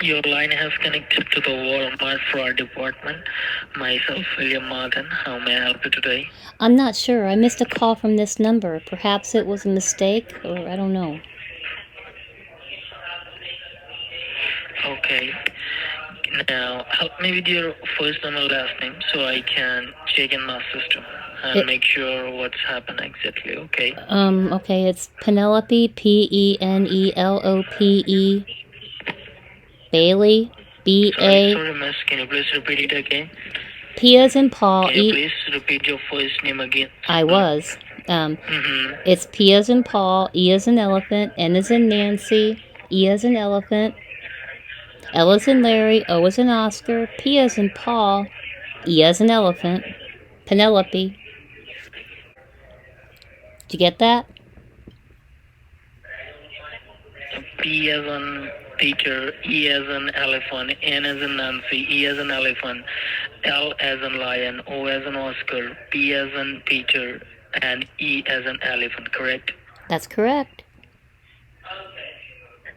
Your line has connected to the Walmart fraud department. Myself, William Martin. How may I help you today? I'm not sure. I missed a call from this number. Perhaps it was a mistake, or I don't know. Okay. Now, help me with your first and last name so I can check in my system and It make sure what's happened exactly. Okay. okay, it's Penelope, Penelope, Bailey, Sorry, BA, sorry, miss. Can you please repeat it again? P as in Paul, Can you E. please repeat your first name again? I was. Mm-hmm. It's P as in Paul, E as in elephant, N as in Nancy, E as in elephant, L as in Larry, O as in Oscar, P as in Paul, E as in elephant, Penelope. Did you get that? P as in Peter, E as in elephant, N as in Nancy, E as in elephant, L as in lion, O as in Oscar, P as in Peter, and E as in elephant, correct? That's correct.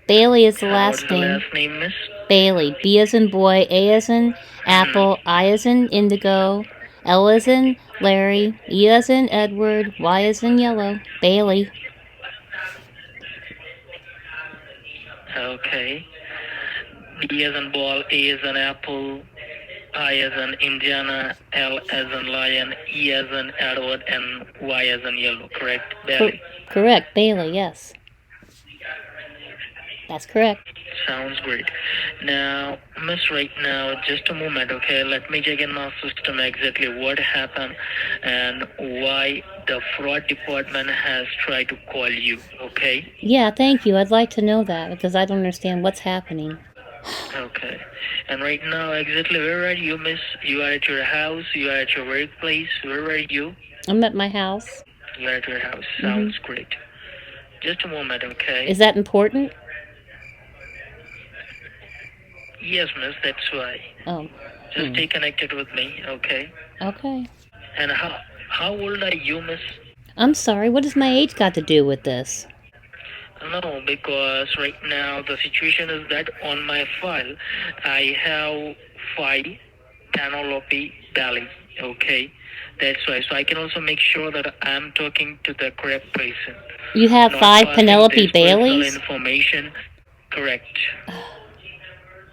Bailey is the And what's last the name. last name, miss? Bailey. B as in boy, A as in Mm-hmm. apple, I as in indigo, L as in Larry, E as in Edward, Y as in yellow. Bailey. Okay. D as in ball, A as in apple, I as in Indiana, L as in lion, E as in Edward, and Y as in yellow, correct? Bailey. Correct. Bailey, yes. That's correct. Sounds great. Now, miss, right now, just a moment, okay? Let me check in my system exactly what happened and why the fraud department has tried to call you, okay? Yeah, thank you. I'd like to know that because I don't understand what's happening. Okay. And right now, exactly where are you, miss? You are at your house, you are at your workplace, where are you? I'm at my house. You are at your house. Mm-hmm. Sounds great. Just a moment, okay? Is that important? Yes, miss, that's why. Oh. Just stay connected with me, okay? Okay. And how old are you, miss? I'm sorry. What does my age got to do with this? No, because right now the situation is that on my file I have five Penelope Valley. Okay, that's why. So I can also make sure that I'm talking to the correct person, You have not 5 passing Penelope this personal Baileys? information. Correct.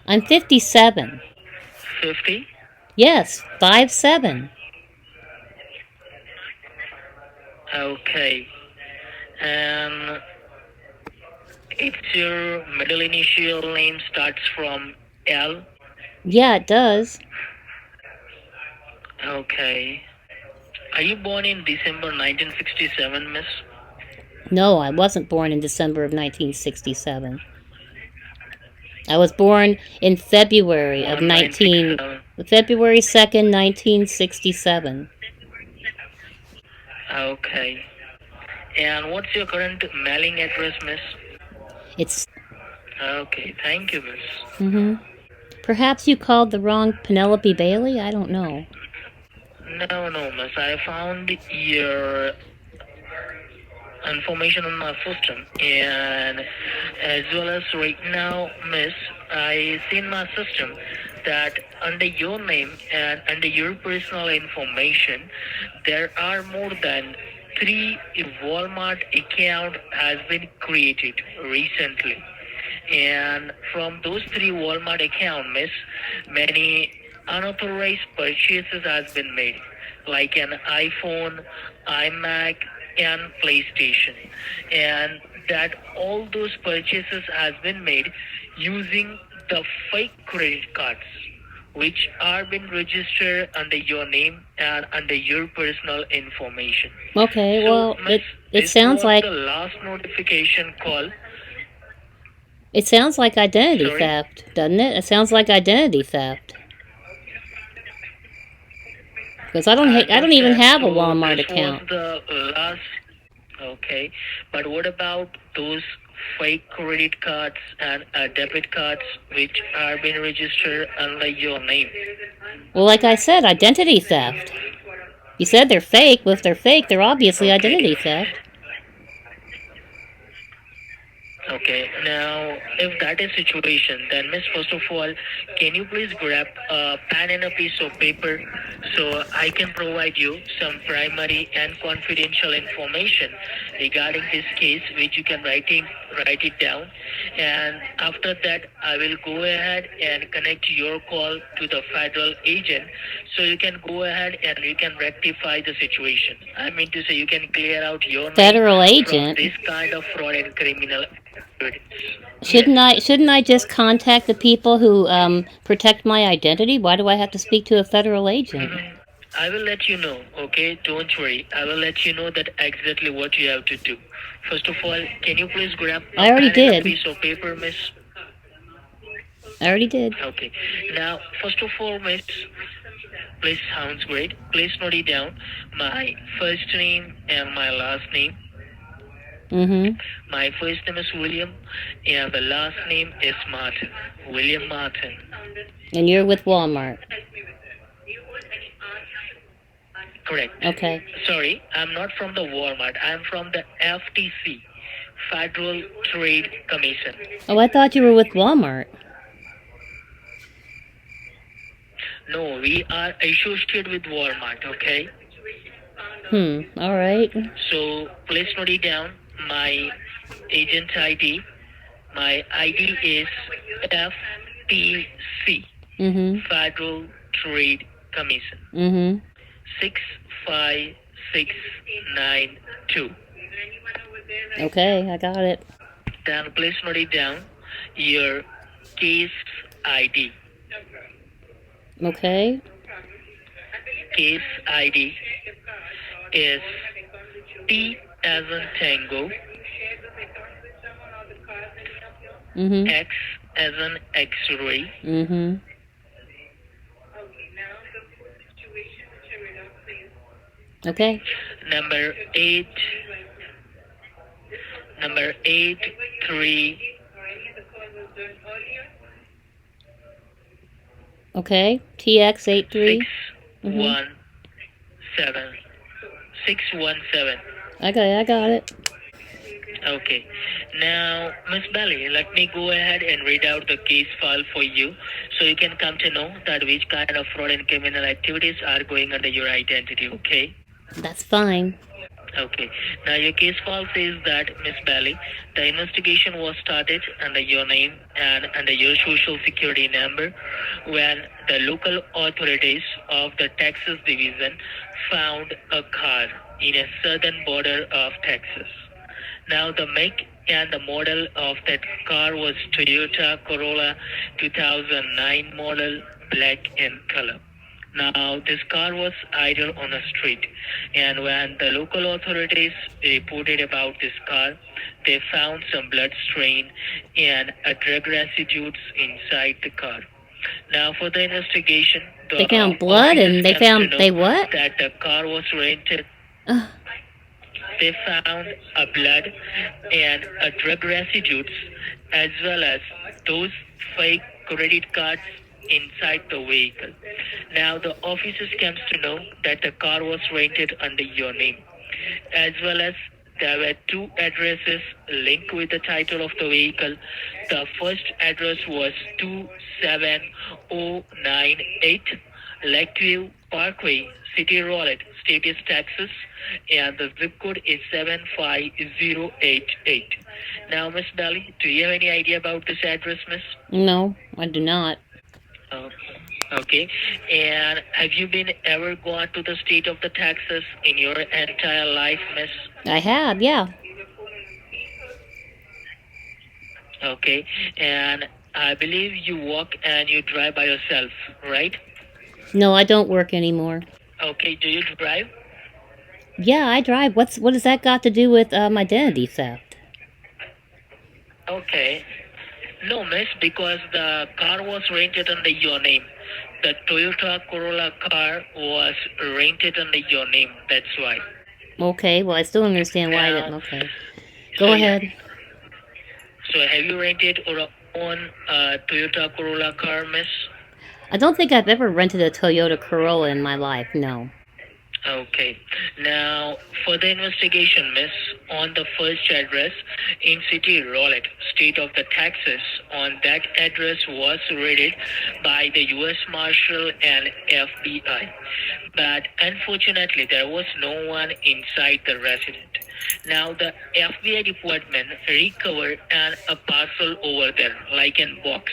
I'm 57. 50. Yes, 5'7". Okay, and it's your middle initial name starts from L. Yeah, it does. Okay. Are you born in December 1967, miss? No, I wasn't born in December of 1967. I was born in February of 1967. February 2nd, 1967. Okay. And what's your current mailing address, miss? It's Okay, thank you, miss. Perhaps you called the wrong Penelope Bailey? I don't know. No, no, miss. I found your information on my system, and as well as right now, miss, I see in my system that under your name and under your personal information, there are more than three Walmart account has been created recently. And from those three Walmart account, miss, many unauthorized purchases has been made, like an iPhone, iMac, and PlayStation, and that all those purchases has been made using the fake credit cards which are been registered under your name and under your personal information. Okay, So, well, miss, it this sounds was like the last notification call. identity Sorry? theft, doesn't it? It sounds like identity theft. Because I I don't even understand. have a So Walmart this was account. the last. Okay, but what about those fake credit cards and debit cards which are being registered under your name? Well, like I said, identity theft. You said they're fake. Well, if they're fake, they're obviously Okay. identity theft. Okay, now if that is situation, then Miss, first of all, can you please grab a pen and a piece of paper so I can provide you some primary and confidential information regarding this case, which you can write it down, and after that I will go ahead and connect your call to the federal agent, so you can go ahead and you can rectify the situation. I mean to say you can clear out your name Federal from agent? this kind of fraud and criminal. Shouldn't Yes. shouldn't I just contact the people who protect my identity? Why do I have to speak to a federal agent? I will let you know, okay? Don't worry. I will let you know that exactly what you have to do. First of all, can you please grab a I already pen and a did. piece of paper, miss? I already did. Okay. Now, first of all, miss, please sounds great. Please note it down. My first name and my last name. Mm-hmm. My first name is William, and the last name is Martin. William Martin. And you're with Walmart. Correct. Okay. Sorry, I'm not from the Walmart. I'm from the FTC, Federal Trade Commission. Oh, I thought you were with Walmart. No, we are associated with Walmart, okay? All right. So please note it down. My agent ID. My ID is FTC, Mm-hmm. Federal Trade Commission. Mm-hmm. 65692. Okay, I got it. Then please note it down. Your case ID. Okay. Case ID is T as in Tango, Mm-hmm. X as in X-ray, Mm-hmm. Okay. number 83 Okay. TX83. 617 617. I got it. Okay. Now, Miss Belly, let me go ahead and read out the case file for you so you can come to know that which kind of fraud and criminal activities are going under your identity, okay? That's fine. Okay. Now your case file says that, Miss Bailey, the investigation was started under your name and under your social security number when the local authorities of the Texas division found a car in a southern border of Texas. Now the make and the model of that car was Toyota Corolla 2009 model, black in color. Now, this car was idle on a street, and when the local authorities reported about this car, they found some blood stain and drug residues inside the car. Now, for the investigation, They found blood and they found they what? That the car was rented. They found a blood and drug residues, as well as those fake credit cards inside the vehicle. Now the officers came to know that the car was rented under your name, as well as there were two addresses linked with the title of the vehicle. The first address was 27098 Lakeview Parkway, City Rolette, State is Texas, and the zip code is 75088. Now, Miss Belly, do you have any idea about this address, Miss? No, I do not. Okay. And have you been ever gone to the state of the Texas in your entire life, Miss? I have, yeah. Okay. And I believe you walk and you drive by yourself, right? No, I don't work anymore. Okay. Do you drive? Yeah, I drive. What has that got to do with identity theft? Okay. No, miss, because the car was rented under your name. The Toyota Corolla car was rented under your name. That's why. Okay, well, I still understand why I didn't. Okay. Go ahead. So have you rented or own a Toyota Corolla car, miss? I don't think I've ever rented a Toyota Corolla in my life, no. Okay. Now, for the investigation, miss, on the first address in City Rolette, state of the Texas, on that address was raided by the U.S. Marshal and FBI. But unfortunately, there was no one inside the residence. Now, the FBI department recovered a parcel over there, like a box.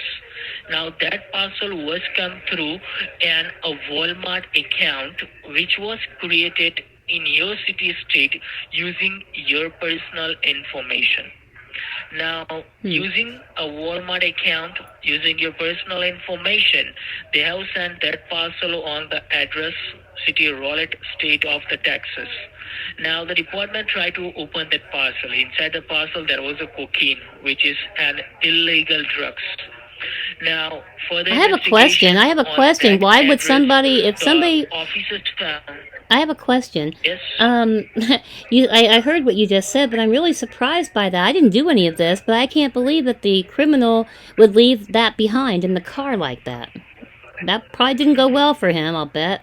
Now that parcel was come through a Walmart account which was created in your city state using your personal information. Now, Hmm. using a Walmart account, using your personal information, they have sent that parcel on the address City Rolette, state of the Texas. Now, the department tried to open that parcel. Inside the parcel, there was a cocaine, which is an illegal drugs. Now, for the I have a question. investigation I have a on question. that Why would address, somebody, if the somebody, officers found I have a question. yes. Um, I heard what you just said, but I'm really surprised by that. I didn't do any of this, but I can't believe that the criminal would leave that behind in the car like that. That probably didn't go well for him, I'll bet.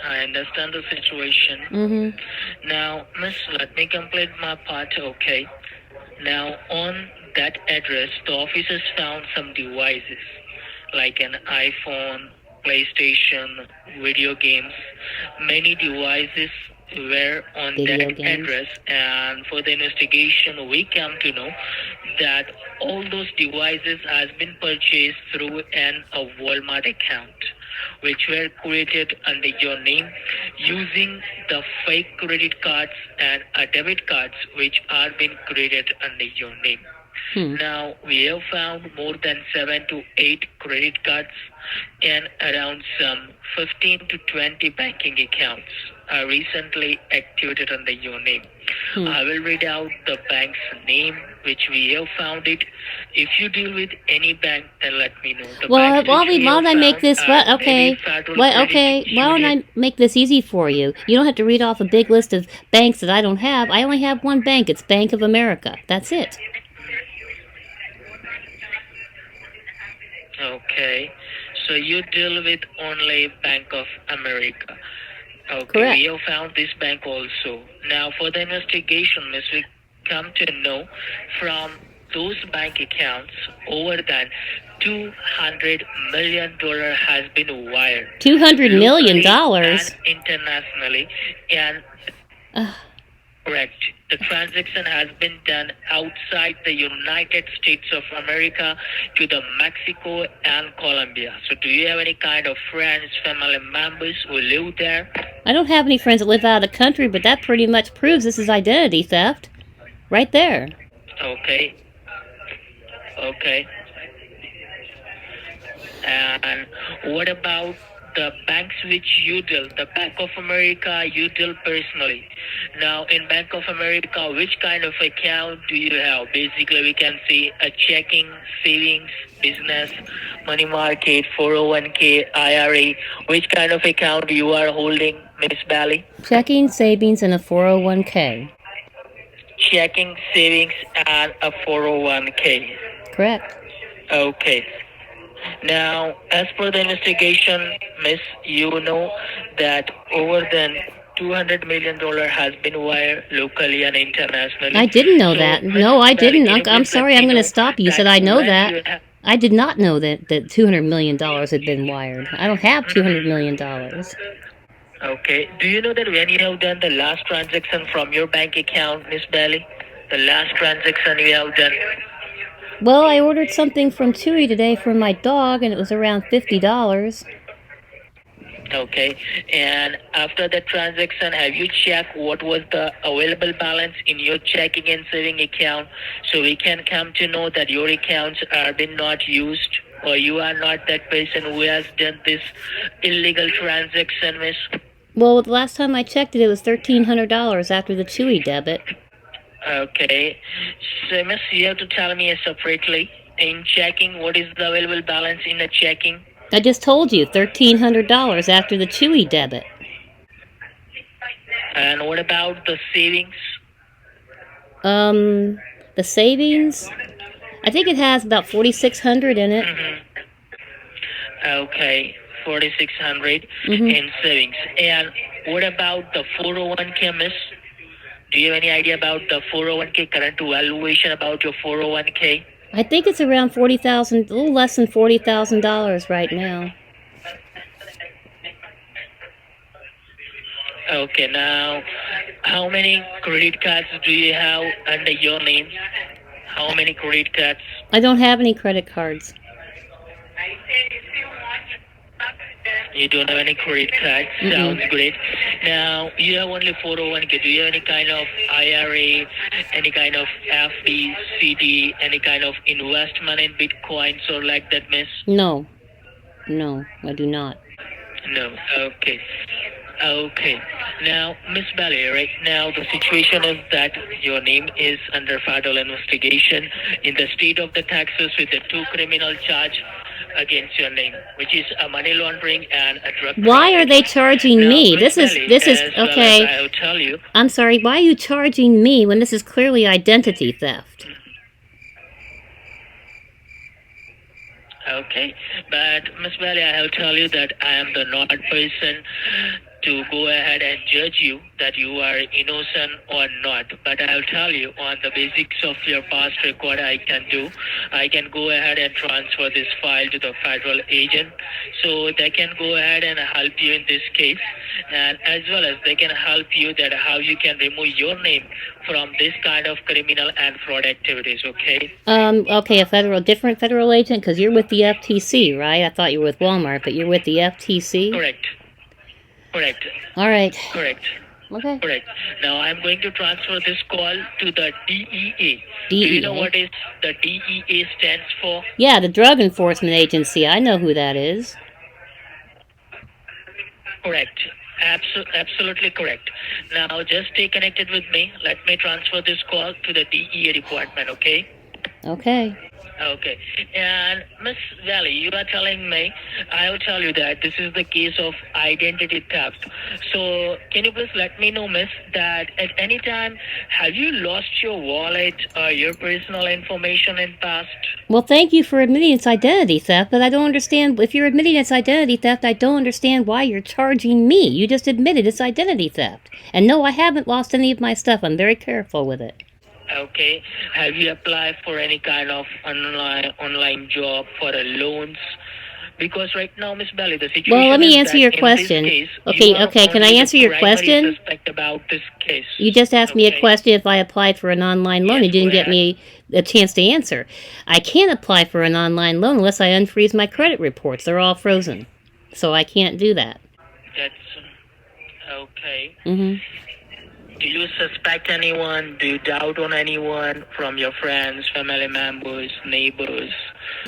I understand the situation. Mm-hmm. Now, miss, let me complete my part, okay? Now, on that address, the officers found some devices like an iPhone, PlayStation, video games. Many devices were on Video that games. address, and for the investigation, we come to know that all those devices has been purchased through a Walmart account which were created under your name using the fake credit cards and debit cards which are being created under your name. Hmm. Now, we have found more than 7 to 8 credit cards and around some 15 to 20 banking accounts are recently activated under your name. Hmm. I will read out the bank's name, which we have found it. If you deal with any bank, then let me know. The Well, banks which we why have don't I make found this? are What? maybe Okay. Federal What? Credit Okay. Why don't Union. I make this easy for you? You don't have to read off a big list of banks that I don't have. I only have one bank. It's Bank of America. That's it. Okay. So you deal with only Bank of America. Okay, we Correct. have found this bank also. Now, for the investigation, Miss, we come to know from those bank accounts over than $200 million has been wired locally and $200 million. internationally, and Ugh. correct. The transaction has been done outside the United States of America to the Mexico and Colombia. So, do you have any kind of friends, family members who live there? I don't have any friends that live out of the country, but that pretty much proves this is identity theft. Right there. Okay, okay. And what about the banks which you deal? The Bank of America you deal personally. Now, in Bank of America, which kind of account do you have? Basically, we can see a checking, savings, business, money market, 401k, IRA. Which kind of account you are holding, Miss Bally? Checking, savings, and a 401k. Checking, savings, and a 401k. Correct. Okay. Now, as per the investigation, Miss, you know that over than $200 million has been wired locally and I internationally. didn't know So, that. Miss No, I Bally, didn't. can you I'm please let sorry. I'm me going to know stop you. You said that I know when that. you have I did not know that $200 million had been wired. I don't have $200 million. okay, do you know that when you have done the last transaction from your bank account, Miss Bally? The last transaction you have done. Well, I ordered something from Chewy today for my dog, and it was around $50. Okay. And after the transaction, have you checked what was the available balance in your checking and saving account so we can come to know that your accounts are been not used or you are not that person who has done this illegal transaction, miss? Well, the last time I checked it, it was $1,300 after the Chewy debit. Okay. So, miss, you have to tell me separately in checking what is the available balance in the checking. I just told you, $1,300 after the Chewy debit. And what about the savings? The savings, I think it has about 4,600 in it. Mm-hmm. Okay. 4,600 Mm-hmm. in savings. And what about the 401k, miss? Do you have any idea about the 401k current valuation about your 401k? I think it's around 40,000, a little less than $40,000 right now. Okay, now how many credit cards do you have under your name? How many credit cards? I don't have any credit cards. You don't have any credit cards. Sounds Mm-mm. great. Now you have only 401k. Do you have any kind of IRA, any kind of FD, CD, any kind of investment in bitcoins or like that, miss? No, I do not. No. Okay. Okay. Now, Miss Bailey, right now the situation is that your name is under federal investigation in the state of the Texas with the two criminal charge against your name, which is a money laundering and a drug Why are they trafficking. charging Now, me? Miss Bailey, This is as well as okay. I'll tell you, I'm sorry. Why are you charging me when this is clearly identity theft? okay, but Miss Bailey, I'll tell you that I am the not person to go ahead and judge you that you are innocent or not. But I'll tell you on the basics of your past record I can do. I can go ahead and transfer this file to the federal agent so they can go ahead and help you in this case, and as well as they can help you that how you can remove your name from this kind of criminal and fraud activities, okay? Okay, different federal agent, because you're with the FTC, right? I thought you were with Walmart, but you're with the FTC? Correct. Correct. All right. Correct. Okay. Correct. Now I'm going to transfer this call to the DEA. Do you know DEA? what is the DEA stands for? Yeah, the Drug Enforcement Agency. I know who that is. Correct. Absolutely correct. Now just stay connected with me. Let me transfer this call to the DEA department, okay? Okay. Okay. And Miss Valley, you are telling me, I will tell you that this is the case of identity theft. So can you please let me know, Miss, that at any time have you lost your wallet or your personal information in past? Well, thank you for admitting it's identity theft, but I don't understand. If you're admitting it's identity theft, I don't understand why you're charging me. You just admitted it's identity theft. And no, I haven't lost any of my stuff. I'm very careful with it. Okay. Have you applied for any kind of online job for a loans? Because right now, Miss Belly, the situation Well, let me is answer that your in question. this case, Okay, you are can I only answer the your primary question? suspect about this case. You just asked me a Okay. question if I applied for an online loan. Yes, You didn't go get ahead. me a chance to answer. I can't apply for an online loan unless I unfreeze my credit reports. They're all frozen. So I can't do that. That's okay. Mm-hmm. Do you suspect anyone? Do you doubt on anyone from your friends, family members, neighbors,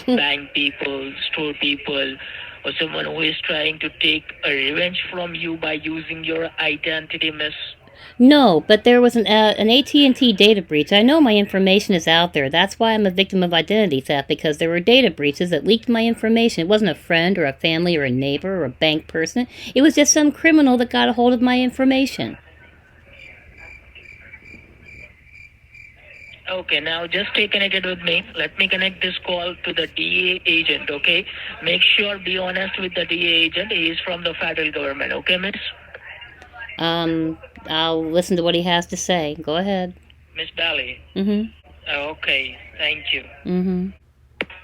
bank people, store people, or someone who is trying to take a revenge from you by using your identity, miss? No, but there was an AT&T data breach. I know my information is out there. That's why I'm a victim of identity theft, because there were data breaches that leaked my information. It wasn't a friend or a family or a neighbor or a bank person. It was just some criminal that got a hold of my information. Okay, now just stay connected with me. Let me connect this call to the DA agent, okay? Make sure, be honest with the DA agent. He is from the federal government, okay, miss? I'll listen to what he has to say. Go ahead. Miss Bally. Mm-hmm. Okay, thank you. Mm-hmm.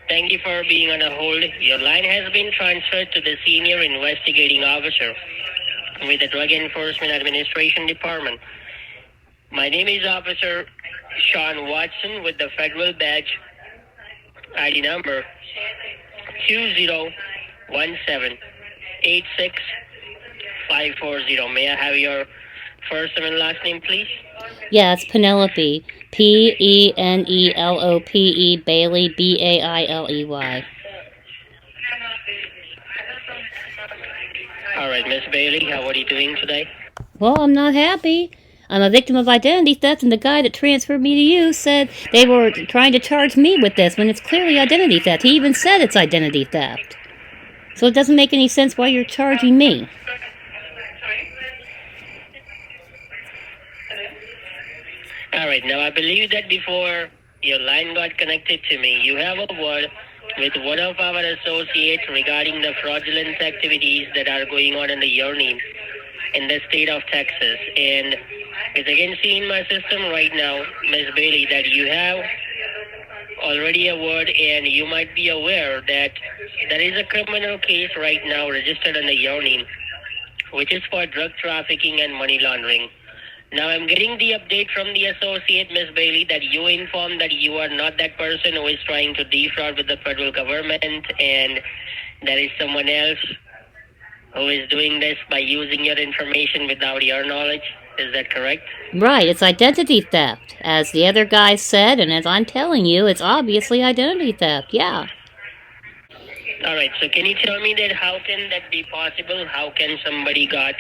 Thank you for being on a hold. Your line has been transferred to the senior investigating officer with the Drug Enforcement Administration Department. My name is Officer Sean Watson with the federal badge ID number 2017865540. May I have your first and last name, please? Yeah, it's Penelope. Penelope, Bailey, Bailey. All right, Miss Bailey, how are you doing today? Well, I'm not happy. I'm a victim of identity theft, and the guy that transferred me to you said they were trying to charge me with this when it's clearly identity theft. He even said it's identity theft. So it doesn't make any sense why you're charging me. All right, now I believe that before your line got connected to me, you have a word with one of our associates regarding the fraudulent activities that are going on under your name in the state of Texas. And as I can see in my system right now, Ms. Bailey, that you have already a word, and you might be aware that there is a criminal case right now registered under your name, which is for drug trafficking and money laundering. Now I'm getting the update from the associate, Ms. Bailey, that you informed that you are not that person who is trying to defraud with the federal government, and there is someone else who is doing this by using your information without your knowledge. Is that correct? Right, it's identity theft. As the other guy said, and as I'm telling you, it's obviously identity theft, yeah. All right, so can you tell me that how can that be possible? How can somebody got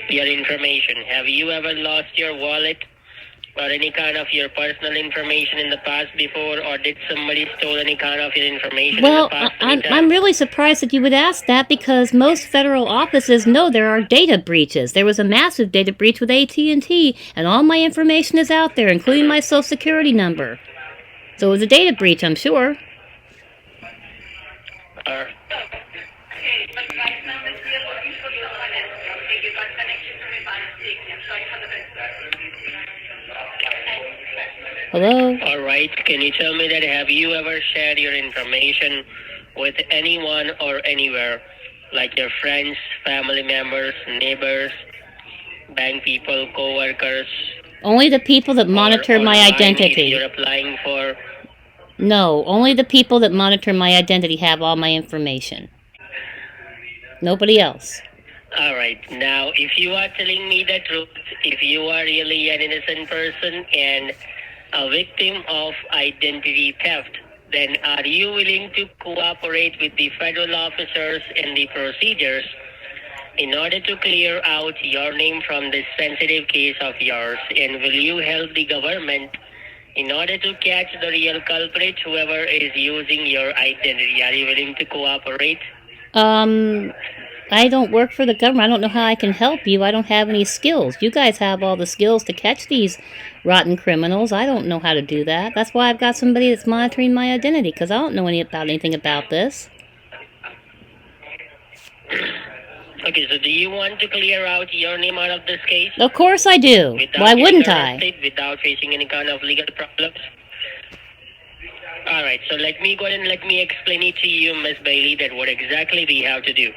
your information? Have you ever lost your wallet or any kind of your personal information in the past before, or did somebody stole any kind of your information Well, in the past? I'm really surprised that you would ask that, because most federal offices know there are data breaches. There was a massive data breach with AT&T, and all my information is out there, including my social security number. So it was a data breach, I'm sure. Hello? All right, can you tell me that have you ever shared your information with anyone or anywhere, like your friends, family members, neighbors, bank people, co-workers? Only the people that monitor my identity. You're applying for? No, only the people that monitor my identity have all my information. Nobody else. All right. Now, if you are telling me the truth, if you are really an innocent person and a victim of identity theft, then are you willing to cooperate with the federal officers and the procedures in order to clear out your name from this sensitive case of yours? And will you help the government in order to catch the real culprit, whoever is using your identity? Are you willing to cooperate? I don't work for the government. I don't know how I can help you. I don't have any skills. You guys have all the skills to catch these rotten criminals. I don't know how to do that. That's why I've got somebody that's monitoring my identity, because I don't know anything about this. Okay, so do you want to clear out your name out of this case? Of course I do. Why wouldn't I? Without facing any kind of legal problems? All right, so let me go ahead and let me explain it to you, Ms. Bailey, that what exactly we have to do.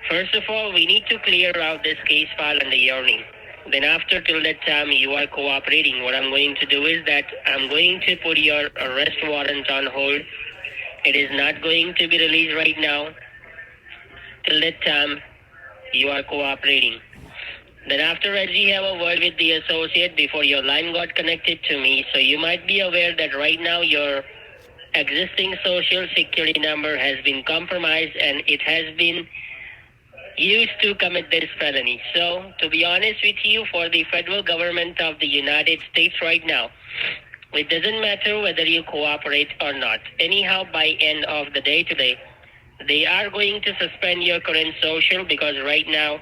First of all, we need to clear out this case file under your name. Then after, till that time you are cooperating, what I'm going to do is that I'm going to put your arrest warrant on hold. It is not going to be released right now. Till that time, you are cooperating. Then after, as we have a word with the associate before your line got connected to me, so you might be aware that right now your existing social security number has been compromised and it has been used to commit this felony. So, to be honest with you, for the federal government of the United States right now, it doesn't matter whether you cooperate or not. Anyhow, by end of the day today, they are going to suspend your current social, because right now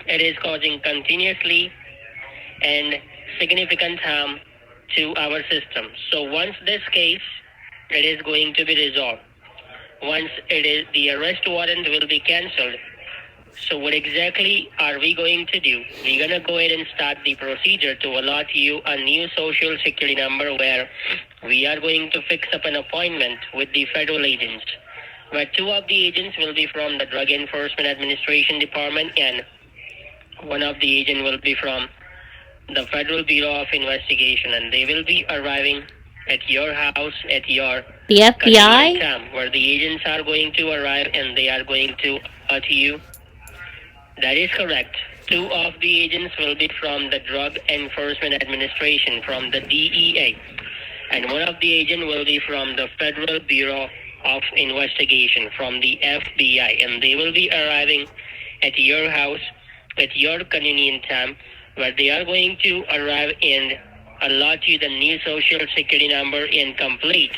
it is causing continuously and significant harm to our system. So once this case, it is going to be resolved. Once it is, the arrest warrant will be cancelled. So what exactly are we going to do? We're going to go ahead and start the procedure to allot you a new social security number, where we are going to fix up an appointment with the federal agents, where two of the agents will be from the Drug Enforcement Administration Department and one of the agents will be from the Federal Bureau of Investigation, and they will be arriving at your house, at your the FBI time, where the agents are going to arrive and they are going to to you. That is correct. Two of the agents will be from the Drug Enforcement Administration, from the DEA, and one of the agents will be from the Federal Bureau of Investigation, from the FBI, and they will be arriving at your house at your convenient time, where they are going to arrive and allot you the new social security number and complete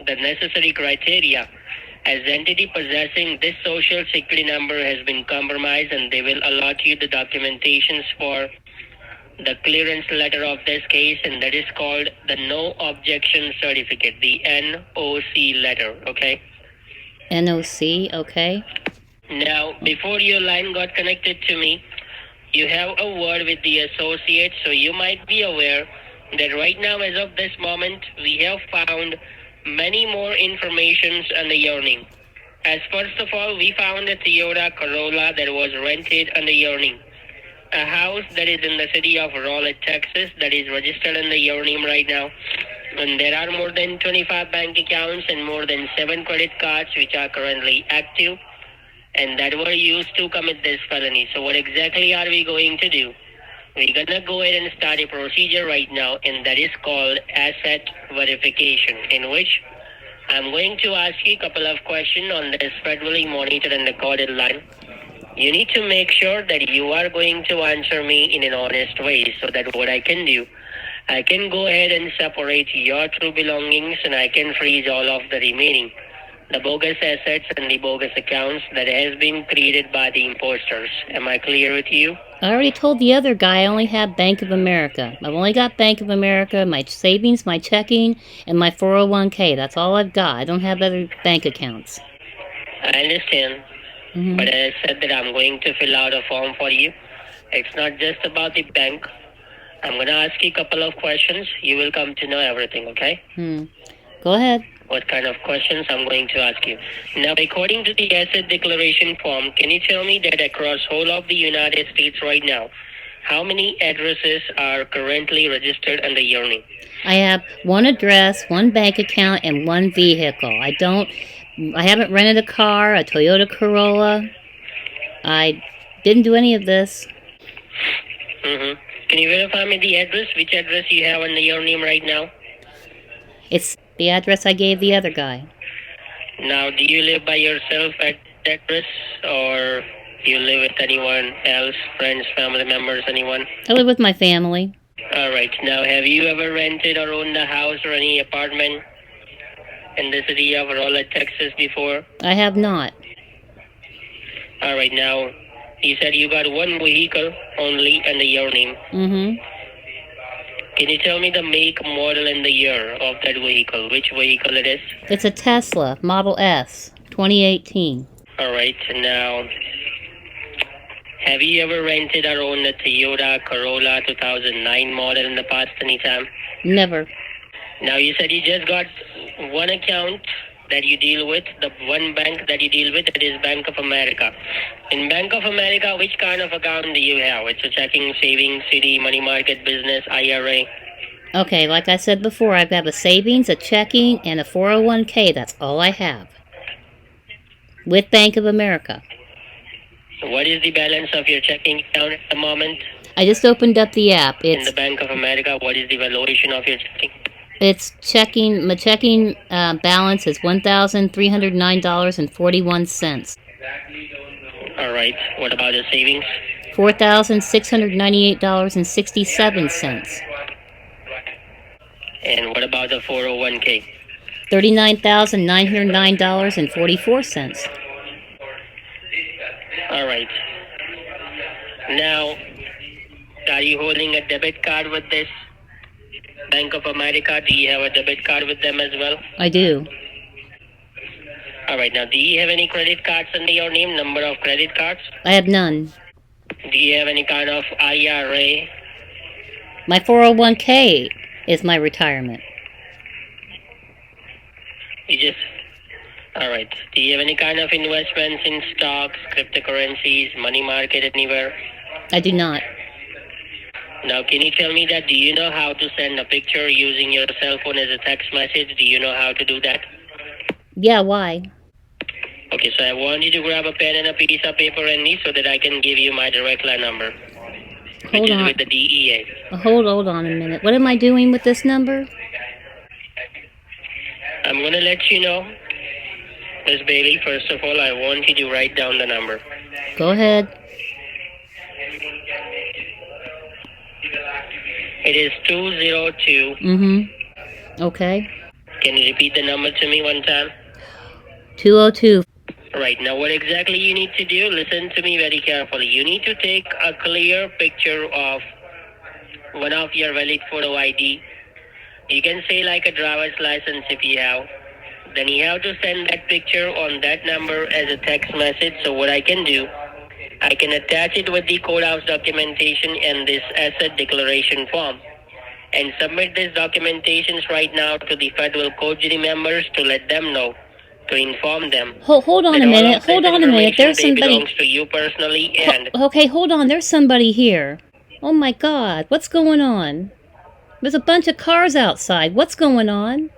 the necessary criteria. As entity possessing this social security number has been compromised, and they will allot you the documentations for the clearance letter of this case, and that is called the No Objection Certificate, the NOC letter, okay? NOC, okay. Now, before your line got connected to me, you have a word with the associate, so you might be aware that right now, as of this moment, we have found many more informations under your name. As first of all, we found a Toyota Corolla that was rented under your name. A house that is in the city of Raleigh, Texas, that is registered under your name right now. And there are more than 25 bank accounts and more than 7 credit cards which are currently active and that were used to commit this felony. So what exactly are we going to do? We're gonna go ahead and start a procedure right now, and that is called asset verification, in which I'm going to ask you a couple of questions on this federally monitored and recorded line. You need to make sure that you are going to answer me in an honest way, so that what I can do, I can go ahead and separate your true belongings, and I can freeze all of the remaining, the bogus assets and the bogus accounts that has been created by the imposters. Am I clear with you? I already told the other guy I only have Bank of America. I've only got Bank of America, my savings, my checking, and my 401k. That's all I've got. I don't have other bank accounts. I understand. But as I said that I'm going to fill out a form for you. It's not just about the bank. I'm going to ask you a couple of questions. You will come to know everything, okay? Go ahead. What kind of questions I'm going to ask you. Now, according to the asset declaration form, can you tell me that across whole of the United States right now, how many addresses are currently registered under your name? I have one address, one bank account, and one vehicle. I haven't rented a car, a Toyota Corolla. I didn't do any of this. Can you verify me the address? Which address you have under your name right now? It's the address I gave the other guy. Now, do you live by yourself at that address, or you live with anyone else, friends, family members, anyone? I live with my family. All right. Now, have you ever rented or owned a house or any apartment in the city of Raleigh, Texas before? I have not. All right. Now, you said you got one vehicle only under your name. Can you tell me the make, model, and the year of that vehicle? Which vehicle it is? It's a Tesla Model S, 2018. All right. Now, have you ever rented or owned a Toyota Corolla 2009 model in the past any time? Never. Now, you said you just got one account that you deal with, the one bank that you deal with, that is Bank of America. In Bank of America, which kind of account do you have? It's a checking, savings, CD, money market, business, IRA. Okay, like I said before, I have a savings, a checking, and a 401k. That's all I have. With Bank of America. What is the balance of your checking account at the moment? I just opened up the app. In the Bank of America, what is the valuation of your checking? It's checking. My checking balance is $1,309.41. All right. What about the savings? $4,698.67. And what about the 401k? $39,909.44. All right. Now, are you holding a debit card with this Bank of America? Do you have a debit card with them as well? I do. All right. Now, do you have any credit cards under your name? Number of credit cards? I have none. Do you have any kind of IRA? My 401k is my retirement. All right. Do you have any kind of investments in stocks, cryptocurrencies, money market anywhere? I do not. Now, can you tell me that? Do you know how to send a picture using your cell phone as a text message? Do you know how to do that? Yeah, why? Okay, so I want you to grab a pen and a piece of paper and me so that I can give you my direct line number, which is with the DEA. Hold on a minute. What am I doing with this number? I'm going to let you know, Miss Bailey. First of all, I want you to write down the number. Go ahead. It is 202. Okay. Can you repeat the number to me one time? 202. Right. Now, what exactly you need to do, listen to me very carefully. You need to take a clear picture of one of your valid photo ID. You can say like a driver's license if you have. Then you have to send that picture on that number as a text message. So what I can do, I can attach it with the courthouse documentation and this asset declaration form and submit these documentations right now to the federal court jury members to let them know, to inform them. Hold on a minute. Hold on a minute. There's somebody. Belongs to you personally and. Okay, hold on. There's somebody here. Oh my God, what's going on? There's a bunch of cars outside. What's going on?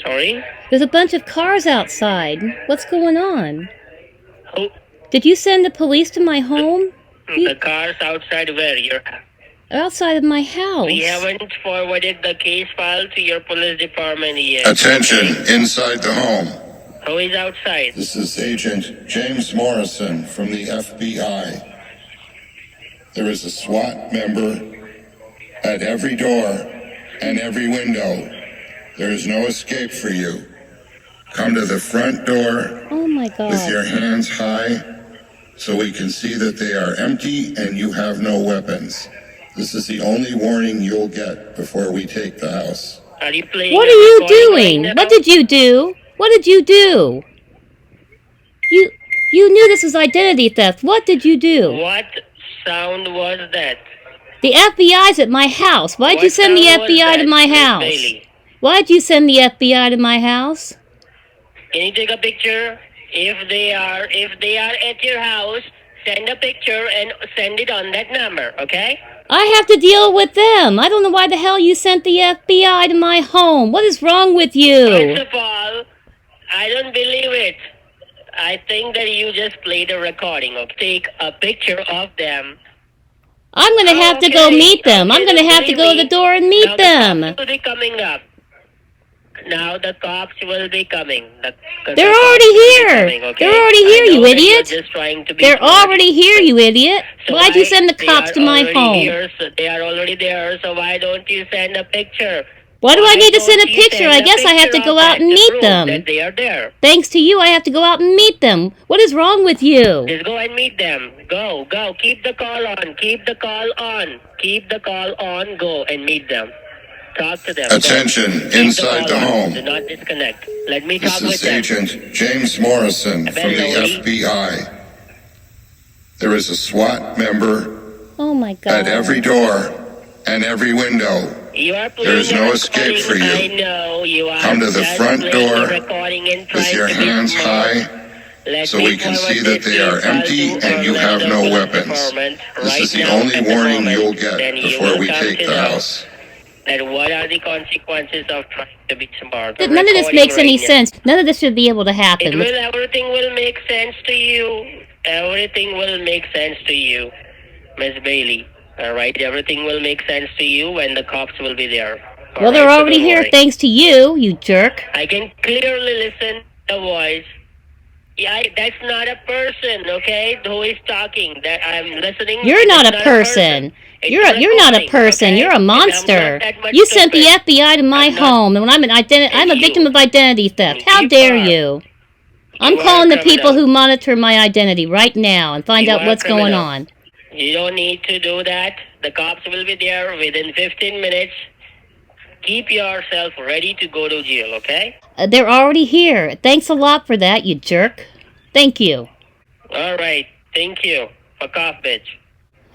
Sorry? There's a bunch of cars outside. What's going on? Who? Did you send the police to my home? The cars outside where? You're outside of my house. We haven't forwarded the case file to your police department yet. Attention, inside the home. Who is outside? This is Agent James Morrison from the FBI. There is a SWAT member at every door and every window. There is no escape for you. Come to the front door. Oh my God. With your hands high so we can see that they are empty and you have no weapons. This is the only warning you'll get before we take the house. Are you playing? What are you doing? What did you do? What did you do? You knew this was identity theft. What did you do? What sound was that? The FBI's at my house. Why'd you send the FBI to my house? Why'd you send the FBI to my house? Can you take a picture? If they are at your house, send a picture and send it on that number, okay? I have to deal with them. I don't know why the hell you sent the FBI to my home. What is wrong with you? First of all, I don't believe it. I think that you just played a recording. Okay? Take a picture of them. I'm going to have to go meet them. I'm going to have to go to the door and meet them. The cops will be coming up. Now the cops will be coming. They're already here. Okay? They're already here, you idiot. Just trying to be They're already here, you idiot. So why'd you send the cops to my home? They are already there, so why don't you send a picture? Why do I need to send a picture? I guess I have to go out and meet them. That they are there. Thanks to you, I have to go out and meet them. What is wrong with you? Just go and meet them. Go. Keep the call on. Keep the call on. Go and meet them. Talk to them. Attention, inside the home. Do not disconnect. Let me talk with them. This is Agent James Morrison from the FBI. There is a SWAT member at every door and every window. There is no escape for you. I know you are. Come to the front door with your hands high so we can see that they are empty and you have no weapons. This is the only warning you'll get before we take the house. And what are the consequences of trying to be smart? None of this makes any sense. None of this should be able to happen. Everything will make sense to you. Everything will make sense to you, Miss Bailey. All right, everything will make sense to you when the cops will be there. Well, they're already here thanks to you, you jerk. I can clearly listen to the voice. Yeah, that's not a person, okay? Who is talking? That I'm listening. You're not a person. You're not a person. Okay? You're a monster. You sent the FBI to my home, and when I'm a victim of identity theft. How dare you? I'm calling the people who monitor my identity right now and find out what's going on. You don't need to do that. The cops will be there within 15 minutes. Keep yourself ready to go to jail, okay? They're already here. Thanks a lot for that, you jerk. Thank you. All right. Thank you. Fuck off, bitch.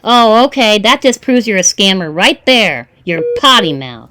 Oh, okay. That just proves you're a scammer right there. You're potty mouth.